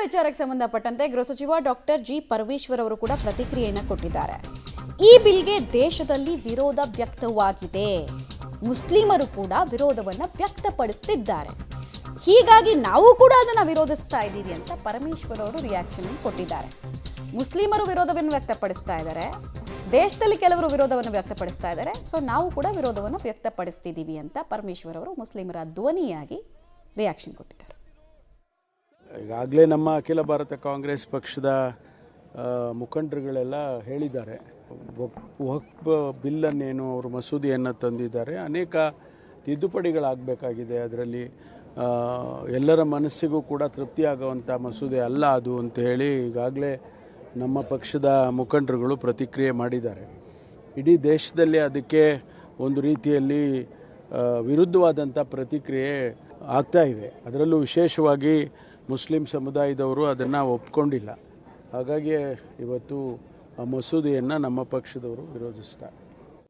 ವಿಚಾರಕ್ಕೆ ಸಂಬಂಧಪಟ್ಟಂತೆ ಗೃಹ ಸಚಿವ ಡಾಕ್ಟರ್ ಜಿ ಪರಮೇಶ್ವರ್ ಅವರು ಕೂಡ ಪ್ರತಿಕ್ರಿಯೆಯನ್ನು ಕೊಟ್ಟಿದ್ದಾರೆ. ಈ ಬಿಲ್ಗೆ ದೇಶದಲ್ಲಿ ವಿರೋಧ ವ್ಯಕ್ತವಾಗಿದೆ, ಮುಸ್ಲಿಮರು ಕೂಡ ವಿರೋಧವನ್ನು ವ್ಯಕ್ತಪಡಿಸುತ್ತಿದ್ದಾರೆ, ಹೀಗಾಗಿ ನಾವು ಕೂಡ ಅದನ್ನು ವಿರೋಧಿಸ್ತಾ ಇದ್ದೀವಿ ಅಂತ ಪರಮೇಶ್ವರ್ ಅವರು ರಿಯಾಕ್ಷನ್ ಕೊಟ್ಟಿದ್ದಾರೆ. ಮುಸ್ಲಿಮರು ವಿರೋಧವನ್ನು ವ್ಯಕ್ತಪಡಿಸ್ತಾ ಇದ್ದಾರೆ, ದೇಶದಲ್ಲಿ ಕೆಲವರು ವಿರೋಧವನ್ನು ವ್ಯಕ್ತಪಡಿಸ್ತಾ ಇದ್ದಾರೆ, ಸೊ ನಾವು ಕೂಡ ವಿರೋಧವನ್ನು ವ್ಯಕ್ತಪಡಿಸ್ತಿದ್ದೀವಿ ಅಂತ ಪರಮೇಶ್ವರ್ ಅವರು ಮುಸ್ಲಿಮರ ಧ್ವನಿಯಾಗಿ ರಿಯಾಕ್ಷನ್ ಕೊಟ್ಟಿದ್ದಾರೆ. ಈಗಾಗಲೇ ನಮ್ಮ ಅಖಿಲ ಭಾರತ ಕಾಂಗ್ರೆಸ್ ಪಕ್ಷದ ಮುಖಂಡರುಗಳೆಲ್ಲ ಹೇಳಿದ್ದಾರೆ. ವಕ್ಫ್ ಬಿಲ್ಲನ್ನೇನು ಅವರು ಮಸೂದೆಯನ್ನು ತಂದಿದ್ದಾರೆ, ಅನೇಕ ತಿದ್ದುಪಡಿಗಳಾಗಬೇಕಾಗಿದೆ, ಅದರಲ್ಲಿ ಎಲ್ಲರ ಮನಸ್ಸಿಗೂ ಕೂಡ ತೃಪ್ತಿಯಾಗುವಂಥ ಮಸೂದೆ ಅಲ್ಲ ಅದು ಅಂತ ಹೇಳಿ ಈಗಾಗಲೇ ನಮ್ಮ ಪಕ್ಷದ ಮುಖಂಡರುಗಳು ಪ್ರತಿಕ್ರಿಯೆ ಮಾಡಿದ್ದಾರೆ. ಇಡೀ ದೇಶದಲ್ಲಿ ಅದಕ್ಕೆ ಒಂದು ರೀತಿಯಲ್ಲಿ ವಿರುದ್ಧವಾದಂಥ ಪ್ರತಿಕ್ರಿಯೆ ಆಗ್ತಾ ಇದೆ. ಅದರಲ್ಲೂ ವಿಶೇಷವಾಗಿ ಮುಸ್ಲಿಂ ಸಮುದಾಯದವರು ಅದನ್ನು ಒಪ್ಕೊಂಡಿಲ್ಲ. ಹಾಗಾಗಿ ಇವತ್ತು ಆ ಮಸೂದೆಯನ್ನು ನಮ್ಮ ಪಕ್ಷದವರು ವಿರೋಧಿಸ್ತಾರೆ.